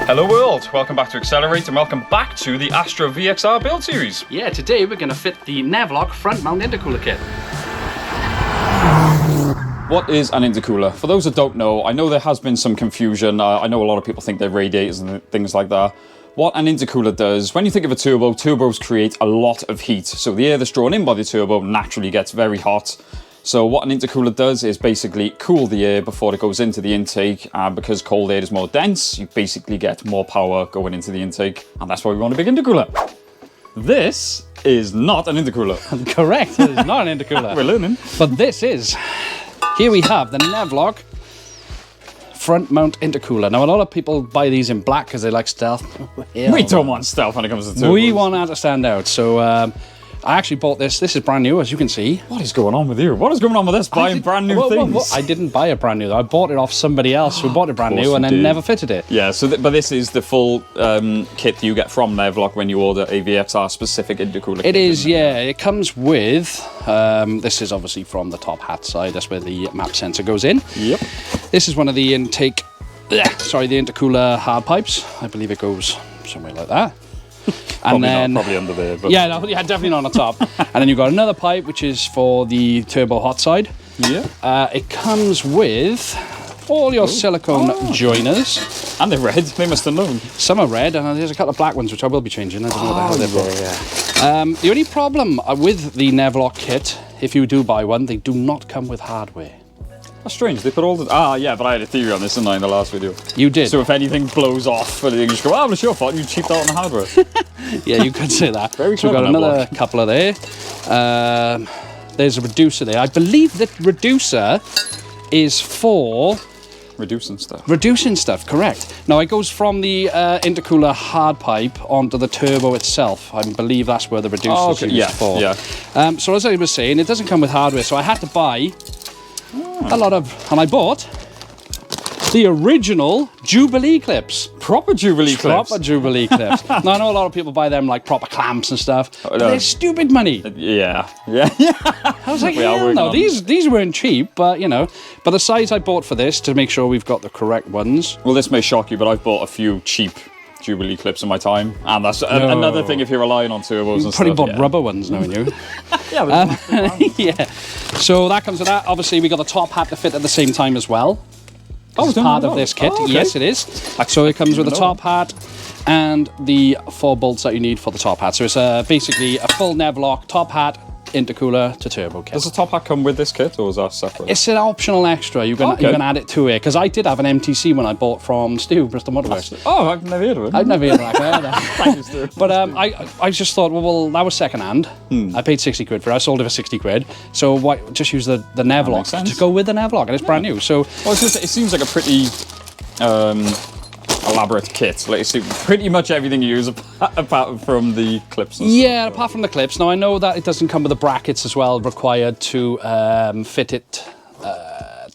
Hello world, welcome back to Accelerate and welcome back to the ASTRA VXR build series. Yeah, today we're going to fit the NEVLOCK front mount intercooler kit. What is an intercooler? For those that don't know, I know there has been some confusion. I know a lot of people think they're radiators and things like that. What an intercooler does, when you think of a turbo, turbos create a lot of heat. So the air that's drawn in by the turbo naturally gets very hot. So what an intercooler does is basically cool the air before it goes into the intake, and because cold air is more dense, you basically get more power going into the intake, and that's why we want a big intercooler. This is not an intercooler. Correct, it is not an intercooler. We're learning. But this is, here we have the NEVLOCK front mount intercooler. Now a lot of people buy these in black because they like stealth. We don't want stealth when it comes to turbos. We want that to stand out, so I actually bought this. This is brand new, as you can see. What is going on with you? What is going on with this buying brand new things? I didn't buy it brand new. I bought it off somebody else who bought it brand new and then never fitted it. Yeah, so but this is the full kit you get from NEVLOCK when you order a VXR specific intercooler. It is, yeah. It comes with, this is obviously from the top hat side. That's where the map sensor goes in. Yep. This is one of the the intercooler hard pipes. I believe it goes somewhere like that. And then probably under there, but yeah, definitely not on the top. And then you've got another pipe which is for the turbo hot side. Yeah. It comes with all your silicone joiners. And they're red. They must have known. Some are red, and there's a couple of black ones which I will be changing. I don't know what the hell they're for. The only problem with the NEVLOCK kit, if you do buy one, they do not come with hardware. That's strange. They put all the yeah, but I had a theory on this, didn't I, in the last video? You did. So if anything blows off, you just go, well, it's your fault. You cheaped out on the hardware. Yeah, you could say that. Very so we've got another couple of there. There's a reducer there. I believe that reducer is for reducing stuff. Reducing stuff, correct. Now it goes from the intercooler hard pipe onto the turbo itself. I believe that's where the reducer is used for. Yeah. So as I was saying, it doesn't come with hardware, so I had to buy a lot of, and I bought the original Jubilee clips. Proper Jubilee clips? Proper Jubilee clips. Now, I know a lot of people buy them like proper clamps and stuff, but they're stupid money. Yeah. I was like, hell no, these weren't cheap, but you know. But the size I bought for this, to make sure we've got the correct ones. Well, this may shock you, but I've bought a few cheap Jubilee clips in my time, and that's another thing if you're relying on turbos and stuff. You probably bought rubber ones, knowing you. Yeah. So that comes with that. Obviously, we got the top hat to fit at the same time as well. It's part of this kit. Okay. Yes, it is. So it comes with the top hat and the 4 bolts that you need for the top hat. So it's basically a full NEVLOCK top hat, intercooler to turbo kit. Does the top hat come with this kit, or is that separate? It's an optional extra. You can add it to it, because I did have an MTC when I bought from Stu, Bristol Motorworks. Oh, I've never heard of it. I've never heard of that either. Thank you, Stu. But I just thought, well, that was second hand. I paid 60 quid for it. I sold it for 60 quid. So why just use the NEVLOCK to go with the NEVLOCK, and it's brand new. So well, it seems like a pretty elaborate kit. Like, see, pretty much everything you use apart from the clips and stuff. Apart from the clips. Now I know that it doesn't come with the brackets as well required to fit it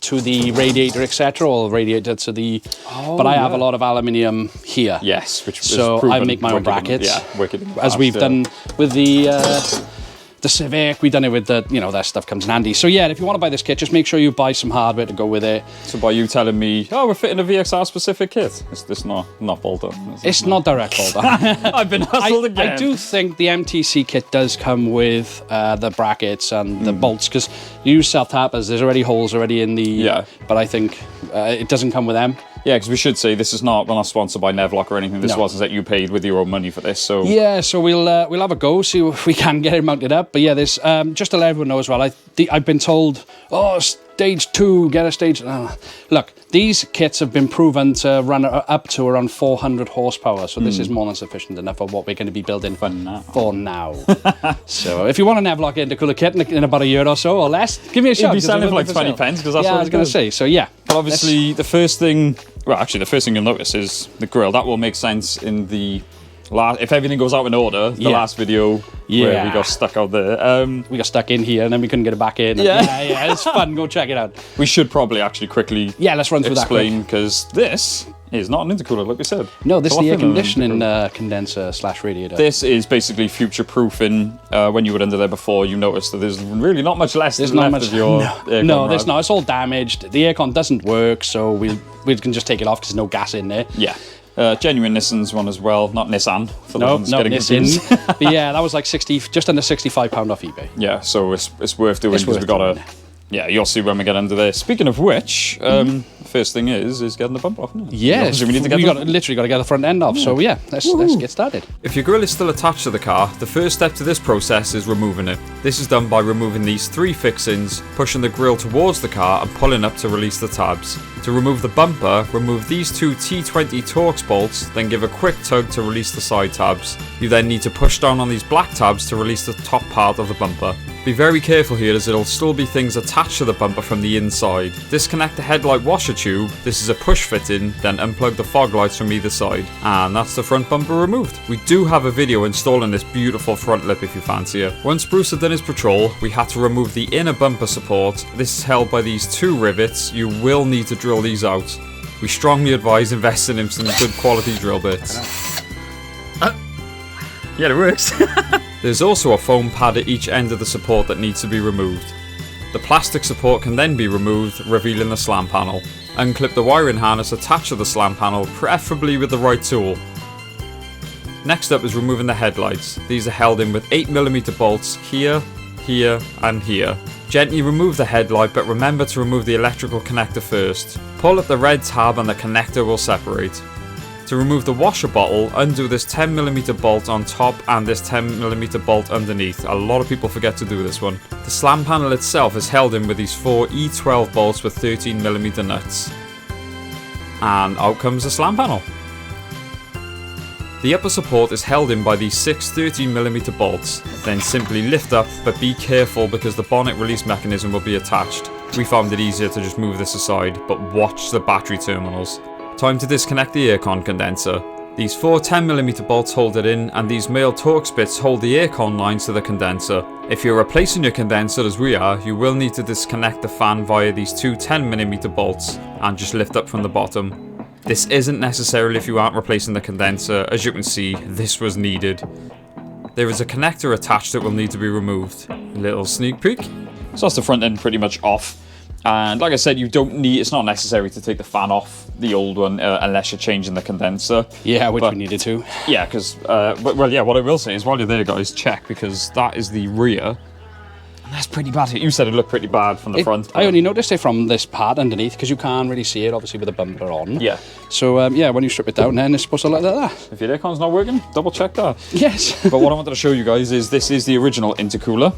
to the radiator, etc., or radiator to the but I have a lot of aluminium here. Yes, which so proven I make my own brackets. Yeah, wicked. As we've done with the Civic, we've done it with the, that stuff comes in handy. So yeah, if you want to buy this kit, just make sure you buy some hardware to go with it. So by you telling me, oh, we're fitting a VXR specific kit, is this not bolt on? It's not direct bolt on. I've been hustled again. I do think the MTC kit does come with the brackets and the bolts, because you use self-tappers, there's already holes already in the, but I think it doesn't come with them. Yeah, because we should say we're not sponsored by NEVLOCK or anything. This wasn't that you paid with your own money for this. So yeah, so we'll have a go, see if we can get it mounted up. But yeah, there's just to let everyone know as well. I've been told, oh, stage 2, get a stage. Look, these kits have been proven to run up to around 400 horsepower. So this is more than sufficient enough for what we're going to be building for now. So if you want a NEVLOCK intercooler kit in about a year or so or less, give me a shout. You'd be selling for like 20 pence, because that's what I was going to say. So yeah. But obviously the first thing you'll notice is the grill. That will make sense in the last, if everything goes out in order, the last video where we got stuck out there. We got stuck in here and then we couldn't get it back in. Yeah, it's fun. Go check it out. We should probably actually quickly let's run through explain, because this is not an intercooler, like we said. No, this is the air conditioning condenser / radiator. This is basically future-proofing. When you were under there before, you noticed that there's really not much left of your aircon. No, there's not. It's all damaged. The aircon doesn't work, so we can just take it off because there's no gas in there. Yeah. Genuine Nissan's one as well, not Nissan. For the No, ones no, getting Nissan. confused. But yeah, that was like just under £65 off eBay. Yeah, so it's worth doing It's because worth we got doing. Yeah, you'll see when we get under there. Speaking of which, first thing is getting the bumper off. Isn't it? Yes, Obviously we need to get literally got to get the front end off. So yeah, let's get started. If your grille is still attached to the car, the first step to this process is removing it. This is done by removing these 3 fixings, pushing the grille towards the car and pulling up to release the tabs. To remove the bumper, remove these 2 T20 Torx bolts, then give a quick tug to release the side tabs. You then need to push down on these black tabs to release the top part of the bumper. Be very careful here as it'll still be things attached to the bumper from the inside. Disconnect the headlight washer tube, this is a push fitting, then unplug the fog lights from either side. And that's the front bumper removed. We do have a video installing this beautiful front lip if you fancy it. Once Bruce had done his patrol, we had to remove the inner bumper support. This is held by these 2 rivets. You will need to drill these out. We strongly advise investing in some good quality drill bits. Yeah, it works. There's also a foam pad at each end of the support that needs to be removed. The plastic support can then be removed, revealing the slam panel. Unclip the wiring harness attached to the slam panel, preferably with the right tool. Next up is removing the headlights. These are held in with 8mm bolts here, here and here. Gently remove the headlight, but remember to remove the electrical connector first. Pull at the red tab and the connector will separate. To remove the washer bottle, undo this 10mm bolt on top and this 10mm bolt underneath. A lot of people forget to do this one. The slam panel itself is held in with these 4 E12 bolts with 13mm nuts. And out comes the slam panel. The upper support is held in by these 6 13mm bolts. Then simply lift up, but be careful because the bonnet release mechanism will be attached. We found it easier to just move this aside, but watch the battery terminals. Time to disconnect the aircon condenser. These 4 10mm bolts hold it in, and these male Torx bits hold the aircon lines to the condenser. If you're replacing your condenser as we are, you will need to disconnect the fan via these 2 10mm bolts and just lift up from the bottom. This isn't necessarily if you aren't replacing the condenser. As you can see, this was needed. There is a connector attached that will need to be removed. Little sneak peek. So that's the front end pretty much off. And like I said, it's not necessary to take the fan off the old one unless you're changing the condenser. Yeah, which we needed to. Yeah, because, well, yeah, what I will say is while you're there, guys, check, because that is the rear. And that's pretty bad. You said it looked pretty bad from the front. I only noticed it from this part underneath, because you can't really see it, obviously, with the bumper on. Yeah. So, yeah, when you strip it down, then it's supposed to look like that. If your aircon's not working, double check that. Yes. But what I wanted to show you guys is this is the original intercooler.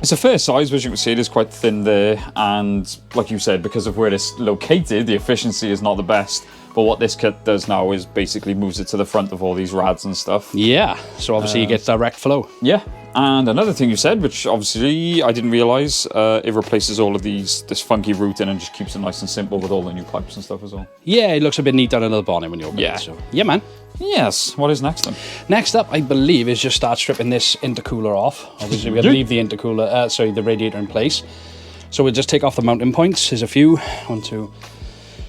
It's a fair size, but as you can see, it is quite thin there, and like you said, because of where it's located, the efficiency is not the best. But what this kit does now is basically moves it to the front of all these rads and stuff. Yeah, so obviously you get direct flow. Yeah, and another thing you said, which obviously I didn't realise, it replaces all of this funky routing and just keeps it nice and simple with all the new pipes and stuff as well. Yeah, it looks a bit neat down under the bonnet when you open it. So, yeah, man. Yes, what is next then? Next up, I believe, is just start stripping this intercooler off. Obviously, we got to leave the intercooler, the radiator in place. So we'll just take off the mounting points. There's a few, 1, 2,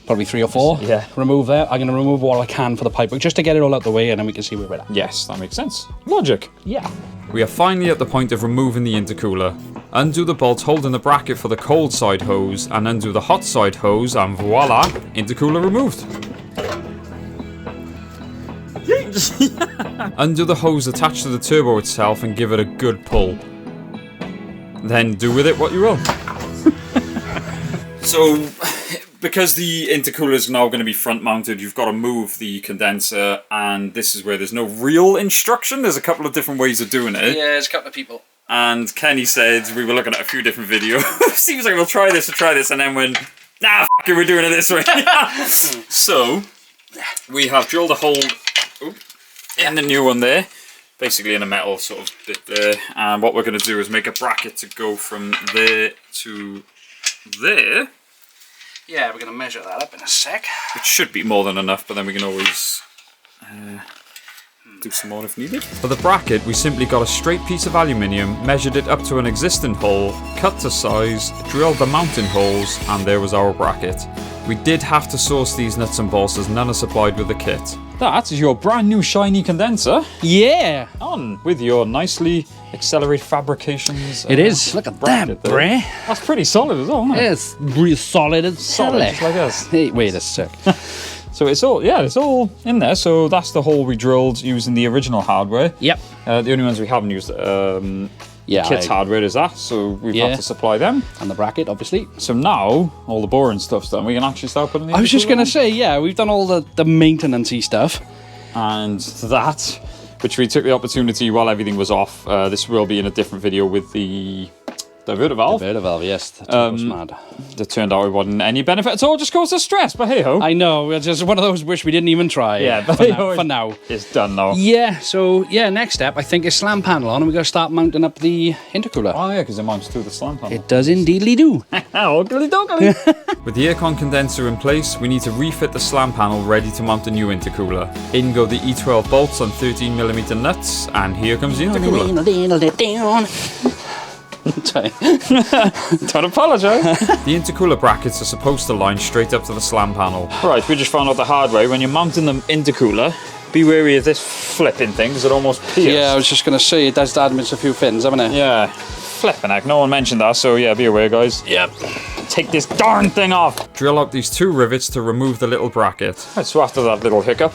probably 3 or 4. Yeah. Remove that. I'm going to remove what I can for the pipe, just to get it all out the way, and then we can see where we're at. Yes, that makes sense. Logic. Yeah. We are finally at the point of removing the intercooler. Undo the bolt holding the bracket for the cold side hose, and undo the hot side hose, and voila, intercooler removed. Undo the hose attached to the turbo itself and give it a good pull. Then do with it what you will. So, because the intercooler is now going to be front mounted, you've got to move the condenser, and this is where there's no real instruction. There's a couple of different ways of doing it. Yeah, there's a couple of people. And Kenny said, we were looking at a few different videos. Seems like we'll try this, and then when, nah, f it, we're doing it this way. So, we have drilled a hole in the new one there, basically in a metal sort of bit there, and what we're going to do is make a bracket to go from there to there. Yeah, we're going to measure that up in a sec. Which should be more than enough, but then we can always do some more if needed. For the bracket, we simply got a straight piece of aluminium, measured it up to an existing hole, cut to size, drilled the mounting holes, and there was our bracket. We did have to source these nuts and bolts as none are supplied with the kit. That is your brand new shiny condenser. Yeah. On with your nicely accelerated fabrications. It is. Look at that, bruh. That's pretty solid as well, isn't it? It's really solid and solid. Just like us. Hey, wait a sec. So it's all, yeah, it's all in there. So that's the hole we drilled using the original hardware. Yep. The only ones we haven't used, kit's hardware is that, so we've had to supply them. And the bracket, obviously. So now, all the boring stuff's done, we can actually start putting the I was just intercooler going to on. say, yeah, we've done all the maintenance-y stuff. And that, which we took the opportunity while everything was off, this will be in a different video with the diverter valve. Diverter valve, yes. The turbo's mad. That turned out it wasn't any benefit at all, just caused us stress, but hey-ho. I know, it's just one of those wish we didn't even try. Yeah, but for now. It's done now. Yeah, so, next step, I think, is slam panel on, and we've got to start mounting up the intercooler. Oh yeah, because it mounts to the slant panel. It does indeedly do. Oogly-doogly. With the air con condenser in place, we need to refit the slam panel ready to mount a new intercooler. In go the E12 bolts on 13mm nuts, and here comes the intercooler. Don't apologise. The intercooler brackets are supposed to line straight up to the slam panel. Right, we just found out the hard way. When you're mounting the intercooler, be wary of this flipping thing because it almost pierces. Yeah, I was just going to say, it does damage a few fins, haven't it? Yeah, flipping heck. No one mentioned that, so yeah, be aware, guys. Yep. Take this darn thing off. Drill out these 2 rivets to remove the little bracket. Right, so after that little hiccup,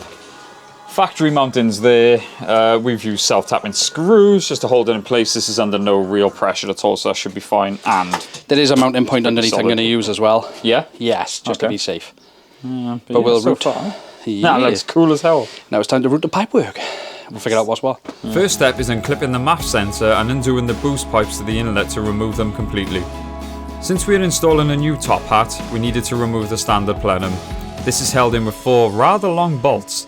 factory mountings there. We've used self-tapping screws just to hold it in place. This is under no real pressure at all, so that should be fine. And there is a mounting point underneath I'm going to use as well. Yeah? Yes, just to be safe. But we'll so route. Far, that looks cool as hell. Now it's time to route the pipework. We'll figure out what's what. First step is unclipping the MAF sensor and undoing the boost pipes to the inlet to remove them completely. Since we are installing a new top hat, we needed to remove the standard plenum. This is held in with 4 rather long bolts.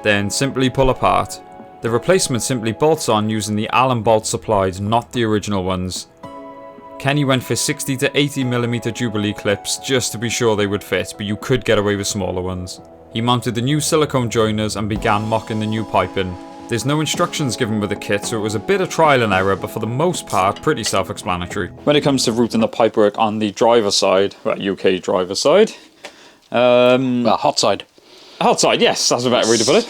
Then simply pull apart. The replacement simply bolts on using the Allen bolts supplied, not the original ones. Kenny went for 60 to 80mm Jubilee clips just to be sure they would fit, but you could get away with smaller ones. He mounted the new silicone joiners and began mocking the new piping. There's no instructions given with the kit, so it was a bit of trial and error, but for the most part, pretty self-explanatory. When it comes to routing the pipework on the driver's side, well, UK driver's side. Well, hot side. Hot side, yes, that's a better way to put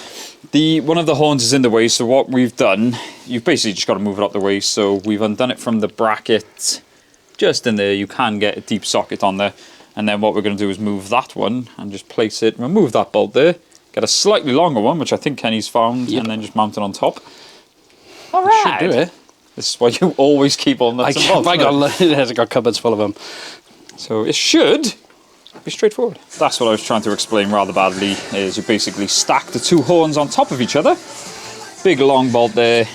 it. One of the horns is in the way, so what we've done, you've basically just got to move it up the way, so we've undone it from the bracket just in there. You can get a deep socket on there, and then what we're going to do is move that one and just place it, remove that bolt there, get a slightly longer one, which I think Kenny's found, and then just mount it on top. All right. Should do it. This is why you always keep all nuts and bolts. I got cupboards full of them. So it should be straightforward. That's what I was trying to explain rather badly, is you basically stack the 2 horns on top of each other. Big long bolt there.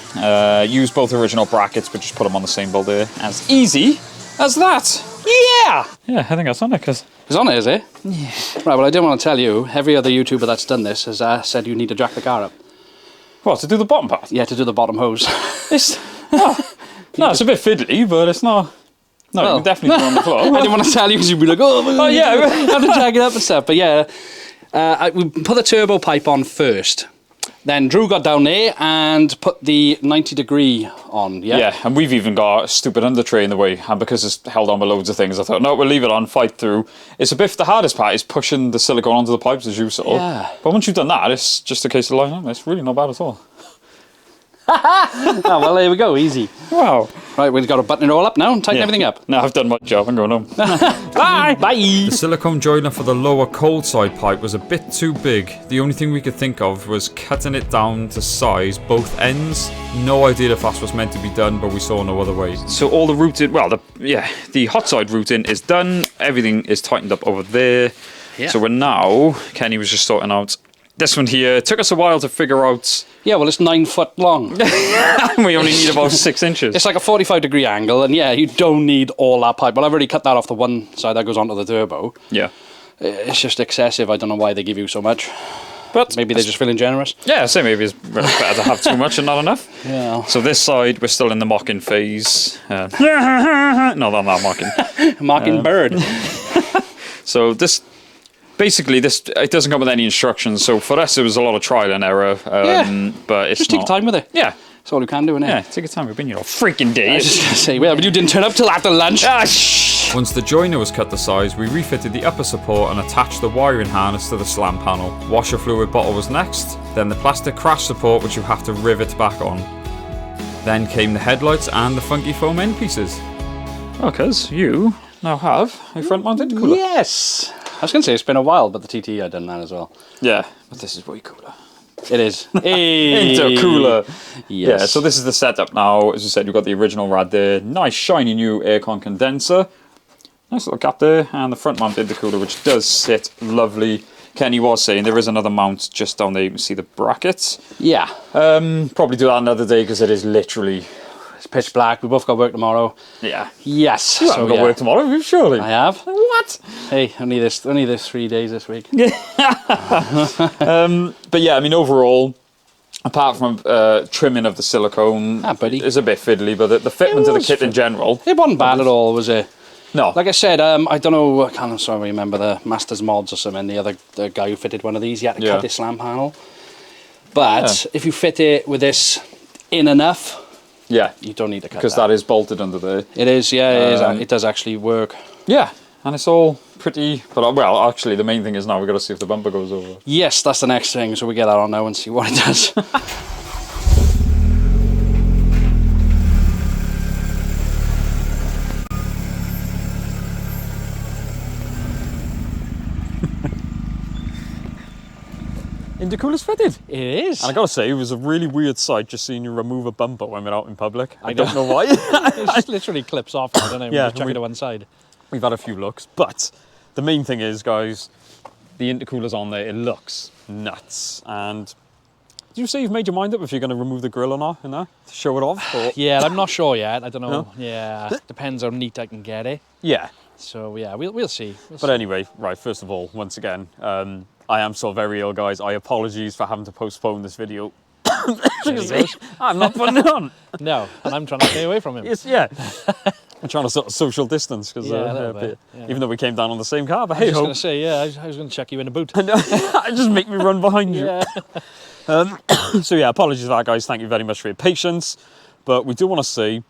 Use both original brackets, but just put them on the same bolt there. As easy as that. Yeah! Yeah, I think that's on it, because... It's on it, is it? Yeah. Right, well, I didn't want to tell you, every other YouTuber that's done this has said you need to jack the car up. What, to do the bottom part? Yeah, to do the bottom hose. It's... No, it's a bit fiddly, but it's not... No, well, you can definitely do it on the floor. I didn't want to tell you because you'd be like, oh yeah, I have to jack it up and stuff. But yeah, we put the turbo pipe on first. Then Drew got down there and put the 90-degree on, yeah? Yeah, and we've even got a stupid under tray in the way, and because it's held on with loads of things, I thought, no, we'll leave it on, fight through. It's a bit, the hardest part is pushing the silicone onto the pipes, as you saw. Yeah. But once you've done that, it's just a case of lining up. It's really not bad at all. Oh, well, there we go, easy. Wow. Right, we've got to button it all up now and tighten everything up. Now I've done my job, I'm going home. Bye! Bye! The silicone joiner for the lower cold side pipe was a bit too big. The only thing we could think of was cutting it down to size both ends. No idea if that's what's meant to be done, but we saw no other way. So all the routing, well, the hot side routing is done. Everything is tightened up over there. Yeah. So we're now, Kenny was just sorting out this one here. It took us a while to figure out. Yeah, well, it's 9 foot long. We only need about 6 inches. It's like a 45-degree angle, and yeah, you don't need all that pipe. Well, I've already cut that off the one side that goes onto the turbo. Yeah. It's just excessive. I don't know why they give you so much. But maybe they're just feeling generous. Yeah, so maybe it's better to have too much and not enough. Yeah. So this side, we're still in the mocking phase. No, I'm not mocking. Mocking bird. So this... Basically, it doesn't come with any instructions, so for us it was a lot of trial and error. But it's just take your time with it. Yeah. That's all you can do, innit? Yeah, take your time. We've been here all freaking days. I was just going to say, well, but you didn't turn up till after lunch. Once the joiner was cut to size, we refitted the upper support and attached the wiring harness to the slam panel. Washer fluid bottle was next, then the plastic crash support, which you have to rivet back on. Then came the headlights and the funky foam end pieces. Oh, because you now have a front-mounted intercooler. Yes. I was going to say it's been a while, but the TT I done that as well. Yeah, but this is way cooler. It is. Hey. Intercooler. Yes. Yeah, so this is the setup now. As I said, you've got the original rad there. Nice shiny new aircon condenser. Nice little cap there. And the front mount intercooler, which does sit lovely. Kenny was saying there is another mount just down there. You can see the brackets. Yeah. Probably do that another day because it is literally... It's pitch black. We both got work tomorrow. Yeah. Yes. You haven't got work tomorrow, have you, surely? I have. What? Hey, only this 3 days this week. But yeah, I mean, overall, apart from trimming of the silicone, buddy. it's a bit fiddly, but the fitment of the kit in general... It wasn't bad at all, was it? No. Like I said, I don't know, I can't remember the Masters Mods or something, the guy who fitted one of these, he had to cut this slam panel. But if you fit it with this in enough, you don't need to cut because that is bolted under there. It is, yeah, it does actually work. Yeah, and it's all pretty, but well, actually the main thing is now we've got to see if the bumper goes over. Yes, that's the next thing, so we get that on now and see what it does. Intercooler's fitted. It is. And I gotta say, it was a really weird sight just seeing you remove a bumper when we're out in public. I don't know why. It just literally clips off, I don't know, Yeah, just chuck it to one side. We've had a few looks, but the main thing is, guys, the intercooler's on there, it looks nuts. And do you say you've made your mind up if you're going to remove the grill or not in there to show it off? Or? Yeah, I'm not sure yet. I don't know. No? Yeah, depends how neat I can get it. Yeah. So yeah, we'll see. But anyway, right, first of all, once again, I am so very ill, guys. I apologize for having to postpone this video. I'm not putting it on. No, and I'm trying to stay away from him. Yes, yeah. I'm trying to sort of social distance because even though we came down on the same car, but hey ho. I was going to say, I was going to check you in a boot. Just make me run behind you. Yeah. So yeah, apologies for that, guys. Thank you very much for your patience. But we do want to say,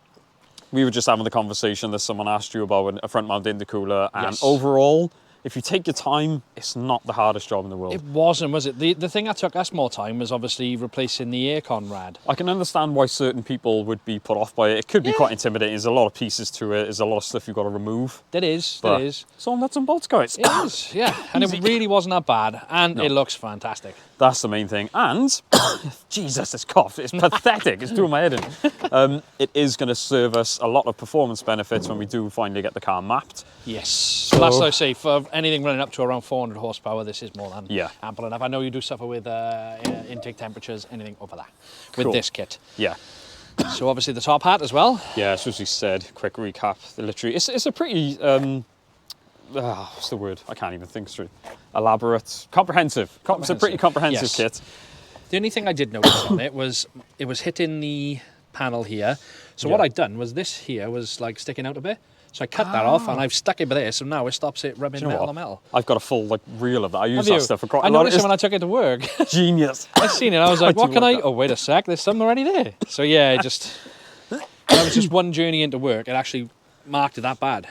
we were just having the conversation that someone asked you about a front mount intercooler, and overall, if you take your time, it's not the hardest job in the world. It wasn't, was it? The thing that took us more time was obviously replacing the aircon rad. I can understand why certain people would be put off by it. It could be quite intimidating. There's a lot of pieces to it. There's a lot of stuff you've got to remove. It is. It's all nuts and bolts, guys. It is, yeah. And it really wasn't that bad. And it looks fantastic. That's the main thing. And, Jesus, this cough, it's pathetic. It's doing my head in. It is going to serve us a lot of performance benefits when we do finally get the car mapped. Yes. So that's what I say, for anything running up to around 400 horsepower, this is more than ample enough. I know you do suffer with intake temperatures, anything over that, with this kit. Yeah. So obviously the top hat as well. Yeah, so as we said, quick recap. Literally, it's a pretty, what's the word? I can't even think straight. Elaborate, comprehensive. It's a pretty comprehensive kit. The only thing I did notice on it was hitting the panel here. So what I'd done was this here was like sticking out a bit. So I cut that off and I've stuck it with this, so now it stops it rubbing metal on metal. I've got a full reel of that. I use that stuff for quite a lot. I noticed it when I took it to work. Genius. I seen it. I was like, what can I? Oh, wait a sec. There's something already there. So yeah, it just. That was just one journey into work. It actually marked it that bad.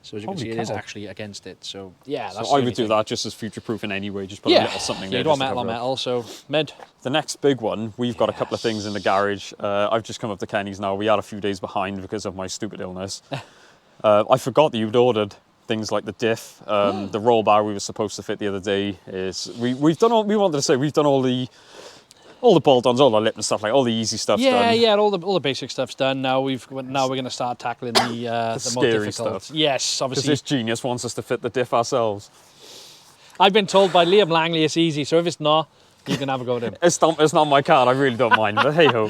So as you can see, it is actually against it. So yeah, that's. So I would do that just as future proofing anyway. Just put a little something there. You don't metal on metal, so mid. The next big one, we've got a couple of things in the garage. I've just come up to Kenny's now. We are a few days behind because of my stupid illness. I forgot that you'd ordered things like the diff, the roll bar we were supposed to fit the other day. We've done all we wanted to say. We've done all the bolt-ons, all the lip and stuff, like all the easy stuff's done. Yeah, all the basic stuff's done. Now we're going to start tackling the more difficult stuff. Yes, obviously. Because this genius wants us to fit the diff ourselves. I've been told by Liam Langley it's easy, so if it's not, you can have a go at him. It's not my card. I really don't mind, but hey ho.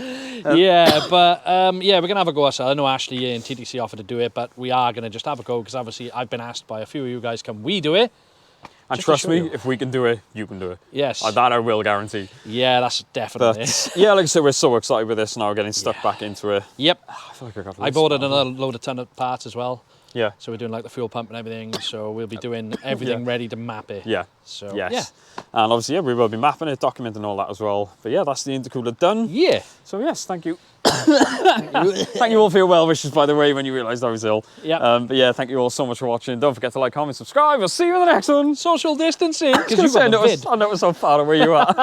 Yeah, but we're gonna have a go ourselves. I know Ashley and TTC offered to do it, but we are gonna just have a go because obviously I've been asked by a few of you guys, can we do it? And trust me, if we can do it, you can do it. Yes. That I will guarantee. Yeah, that's definitely. But yeah, like I said, we're so excited with this now, getting stuck back into it. Yep. I feel like I've ordered another load of ton of parts as well. Yeah. So we're doing like the fuel pump and everything. So we'll be doing everything ready to map it. Yeah. So yes. Yeah. And obviously, we will be mapping it, documenting all that as well. But yeah, that's the intercooler done. Yeah. So yes, thank you. Thank you all for your well wishes, by the way, when you realised I was ill. Yeah. But yeah, thank you all so much for watching. Don't forget to like, comment, subscribe. We'll see you in the next one. Social distancing. I know it's so far away you are.